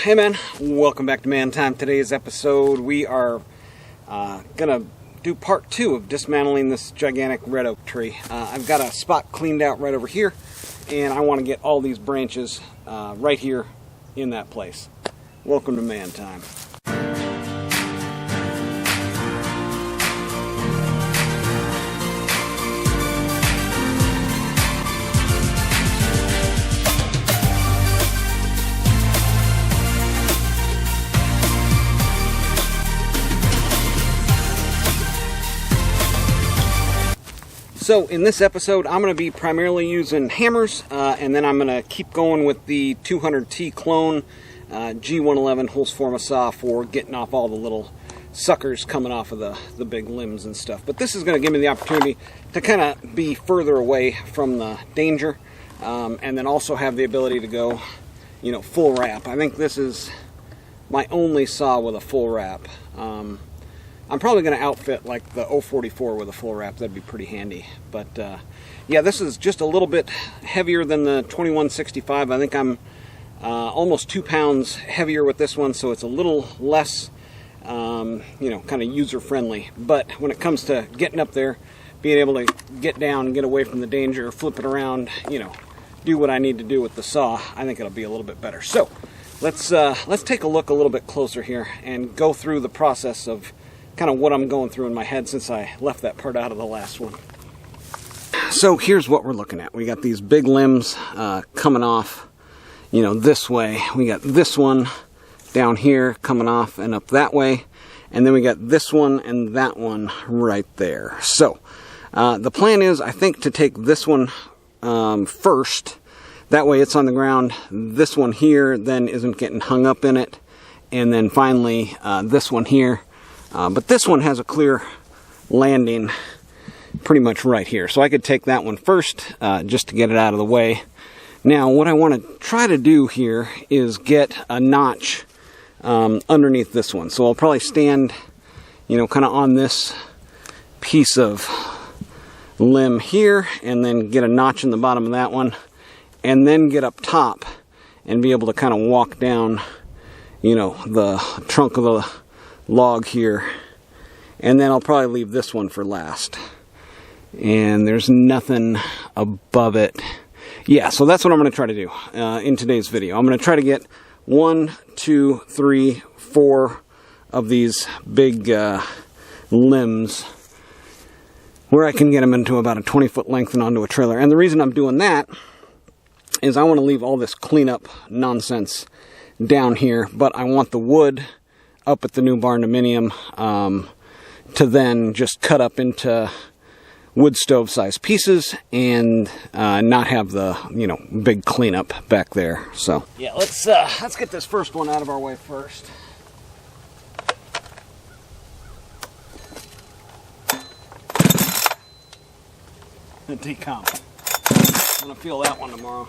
Hey man, welcome back to Man Time. Today's episode we are gonna do part 2 of dismantling this gigantic red oak tree. I've got a spot cleaned out right over here, and I want to get all these branches right here in that place. Welcome to Man Time. So in this episode, I'm going to be primarily using hammers, and then I'm going to keep going with the 200T clone G111 Holzforma saw for getting off all the little suckers coming off of the big limbs and stuff. But this is going to give me the opportunity to kind of be further away from the danger, and then also have the ability to go, full wrap. I think this is my only saw with a full wrap. I'm probably going to outfit like the 044 with a full wrap. That'd be pretty handy. But yeah, this is just a little bit heavier than the 2165. I think I'm almost 2 pounds heavier with this one, so it's a little less, kind of user-friendly. But when it comes to getting up there, being able to get down and get away from the danger, flip it around, do what I need to do with the saw, I think it'll be a little bit better. So let's take a look a little bit closer here and go through the process of kind of what I'm going through in my head since I left that part out of the last one. So here's what we're looking at. We got these big limbs coming off, this way. We got this one down here coming off and up that way. And then we got this one and that one right there. So the plan is, I think, to take this one first. That way it's on the ground. This one here then isn't getting hung up in it. And then finally this one here. But this one has a clear landing pretty much right here. So I could take that one first just to get it out of the way. Now what I want to try to do here is get a notch underneath this one. So I'll probably stand, kind of on this piece of limb here and then get a notch in the bottom of that one and then get up top and be able to kind of walk down, the trunk of the log here, and then I'll probably leave this one for last, and there's nothing above it. Yeah, so that's what I'm going to try to do in today's video. I'm going to try to get 1, 2, 3, 4 of these big limbs where I can get them into about a 20-foot length and onto a trailer. And the reason I'm doing that is I want to leave all this cleanup nonsense down here, but I want the wood up at the new barn dominium to then just cut up into wood stove size pieces and not have the big cleanup back there. So yeah, let's get this first one out of our way first. The decomp. I'm gonna feel that one tomorrow.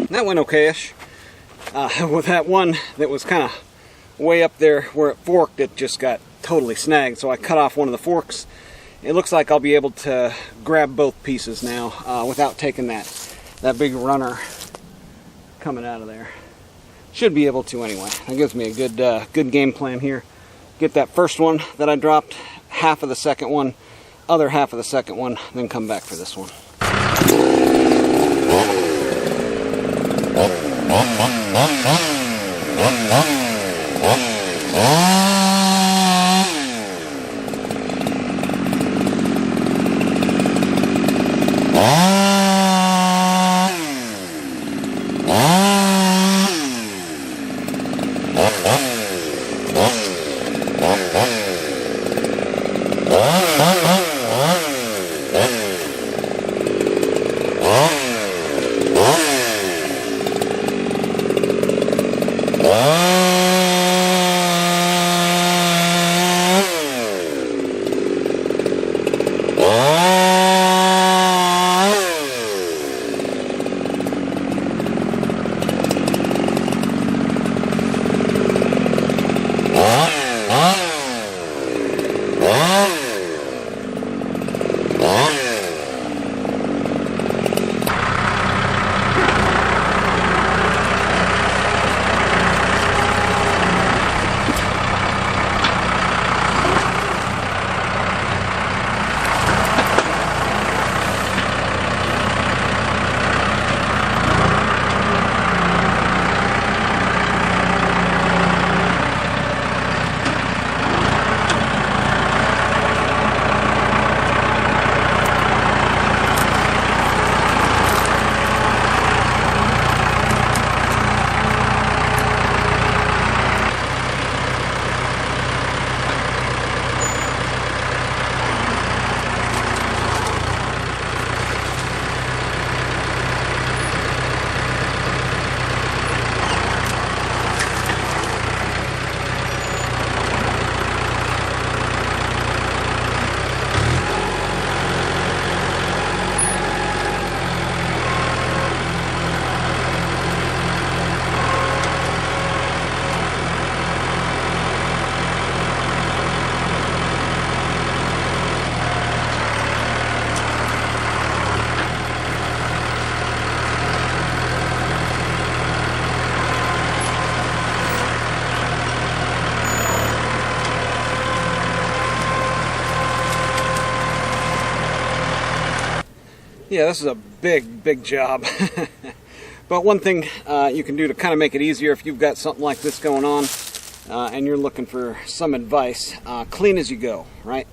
That went okay-ish. With that one that was kind of way up there where it forked, it just got totally snagged. So I cut off one of the forks. It looks like I'll be able to grab both pieces now without taking that big runner coming out of there. Should be able to anyway. That gives me a good game plan here. Get that first one that I dropped, half of the second one, other half of the second one, then come back for this one. Yeah, this is a big job. But one thing you can do to kind of make it easier if you've got something like this going on and you're looking for some advice, clean as you go, right?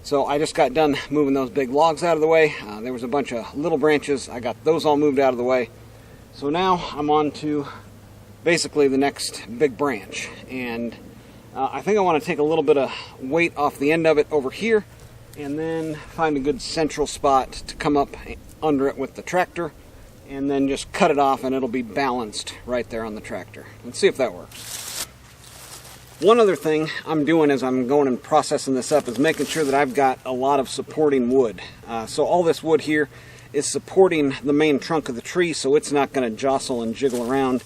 So I just got done moving those big logs out of the way. There was a bunch of little branches. I got those all moved out of the way. So now I'm on to basically the next big branch. And I think I want to take a little bit of weight off the end of it over here and then find a good central spot to come up under it with the tractor and then just cut it off and it'll be balanced right there on the tractor. Let's see if that works. One other thing I'm doing as I'm going and processing this up is making sure that I've got a lot of supporting wood. So all this wood here is supporting the main trunk of the tree, so it's not going to jostle and jiggle around.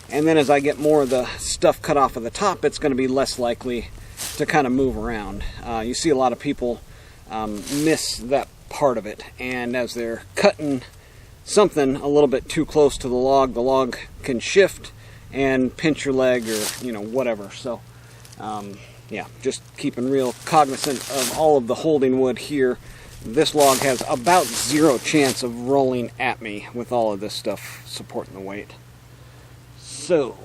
And then as I get more of the stuff cut off of the top, it's going to be less likely to kind of move around. You see a lot of people miss that part of it, and as they're cutting something a little bit too close to the log can shift and pinch your leg or whatever. So yeah, just keeping real cognizant of all of the holding wood here. This log has about 0 chance of rolling at me with all of this stuff supporting the weight. So,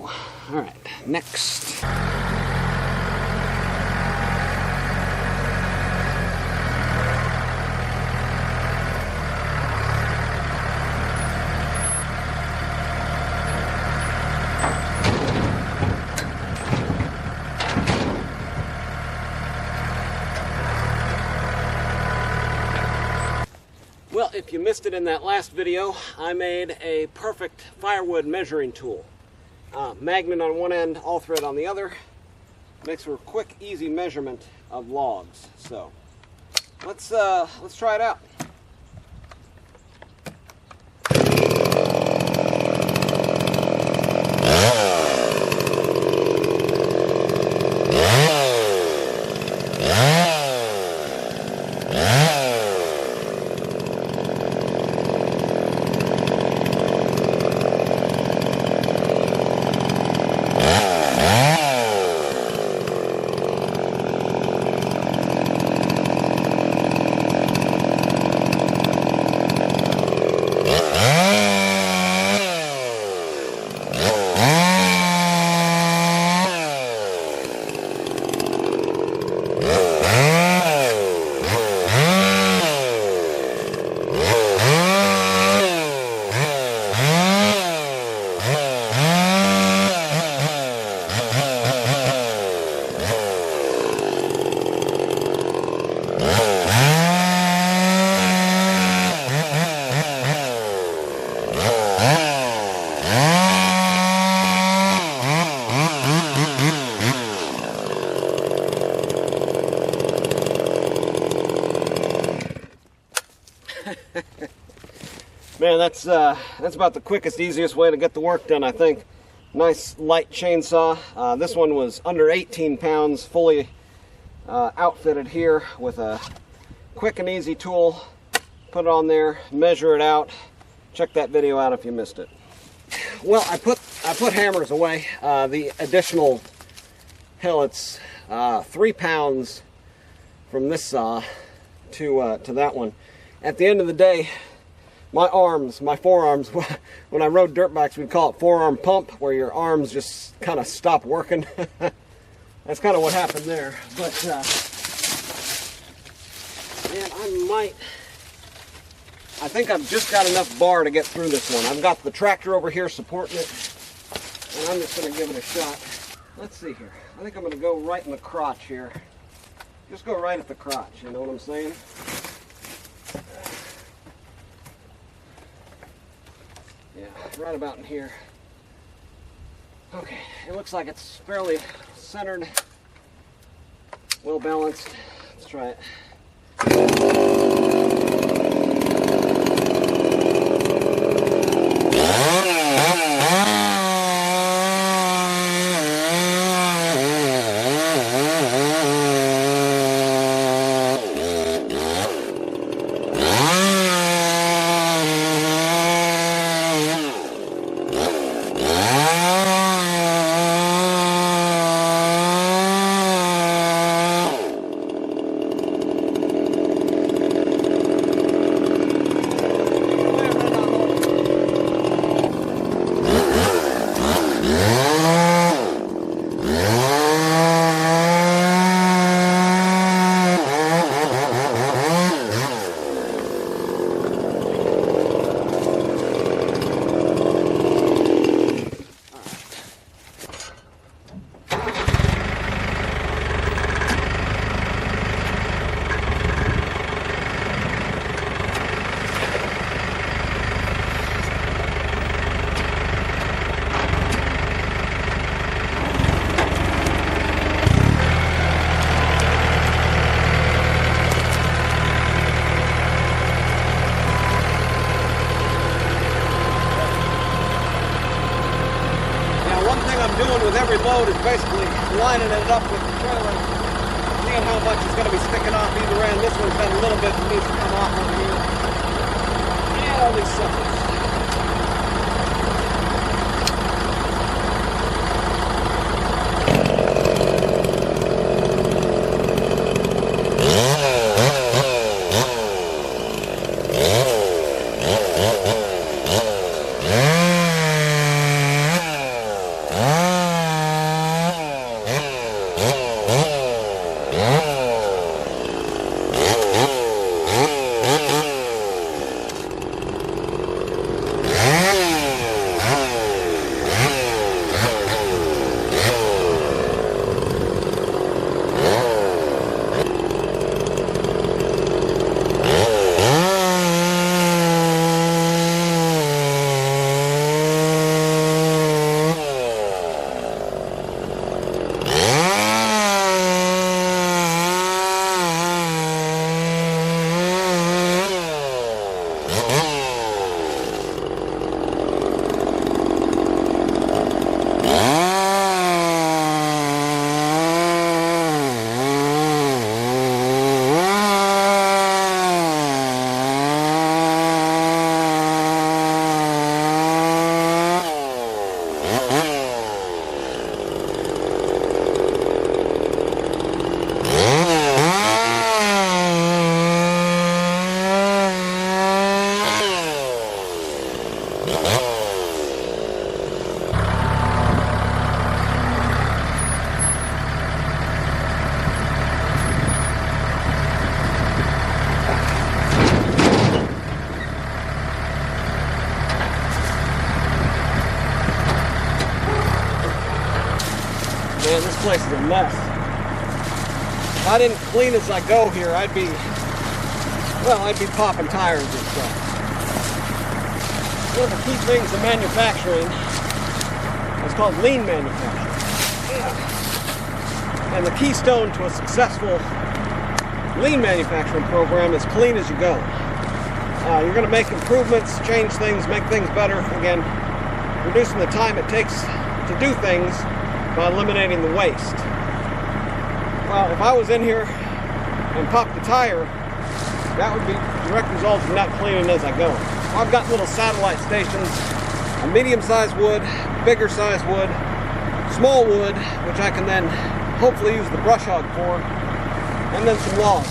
all right, next. Well, if you missed it in that last video, I made a perfect firewood measuring tool. Magnet on one end, all thread on the other. Makes for a quick, easy measurement of logs. So let's try it out. Man, that's about the quickest, easiest way to get the work done, I think. Nice light chainsaw. This one was under 18 pounds, fully outfitted here with a quick and easy tool. Put it on there, measure it out. Check that video out if you missed it. Well, I put hammers away. The additional, hell, it's 3 pounds from this saw to that one. At the end of the day, my forearms, when I rode dirt bikes, we'd call it forearm pump, where your arms just kind of stop working. That's kind of what happened there. But, man, I think I've just got enough bar to get through this one. I've got the tractor over here supporting it, and I'm just going to give it a shot. Let's see here. I think I'm going to go right in the crotch here. Just go right at the crotch, you know what I'm saying? Yeah, right about in here. Okay, it looks like it's fairly centered, well balanced. Let's try it. every load is basically lining it up with the trailer, seeing how much is going to be sticking off either end. This one's got a little bit that needs to come off over here. And all these suckers. Man, this place is a mess. If I didn't clean as I go here, I'd be popping tires and stuff. One of the key things in manufacturing is called lean manufacturing. And the keystone to a successful lean manufacturing program is clean as you go. You're going to make improvements, change things, make things better. Again, reducing the time it takes to do things by eliminating the waste. Well, if I was in here and popped the tire, that would be direct result of not cleaning as I go. I've got little satellite stations, a medium-sized wood, bigger sized wood, small wood, which I can then hopefully use the brush hog for, and then some logs.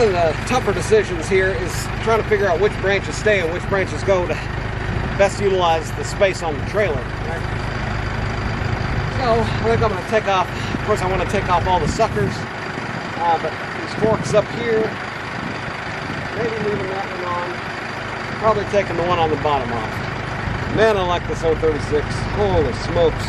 of the tougher decisions here is trying to figure out which branches stay and which branches go to best utilize the space on the trailer. Right? So I think I'm going to take off, of course I want to take off all the suckers, but these forks up here, maybe leaving that one on, probably taking the one on the bottom off. Man, I like this 036, holy smokes.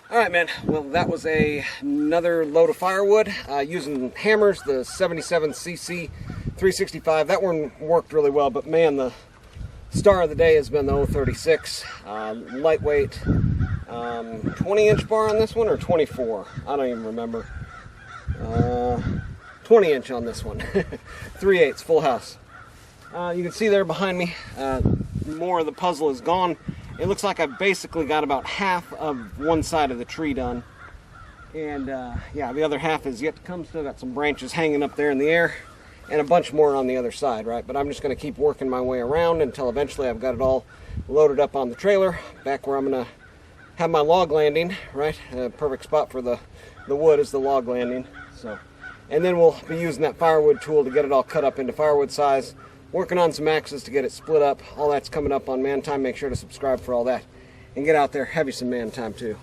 Alright man, well that was another load of firewood using hammers, the 77cc 365. That one worked really well, but man, the star of the day has been the 036. Lightweight, 20-inch bar on this one, or 24? I don't even remember. 20-inch on this one. 3/8 full house. You can see there behind me, more of the puzzle is gone. It looks like I've basically got about half of one side of the tree done. And yeah, the other half is yet to come. Still got some branches hanging up there in the air and a bunch more on the other side, right? But I'm just going to keep working my way around until eventually I've got it all loaded up on the trailer, back where I'm going to have my log landing, right? Perfect spot for the wood is the log landing. So, and then we'll be using that firewood tool to get it all cut up into firewood size. Working on some axes to get it split up. All that's coming up on Man Time. Make sure to subscribe for all that. And get out there, have you some man time too.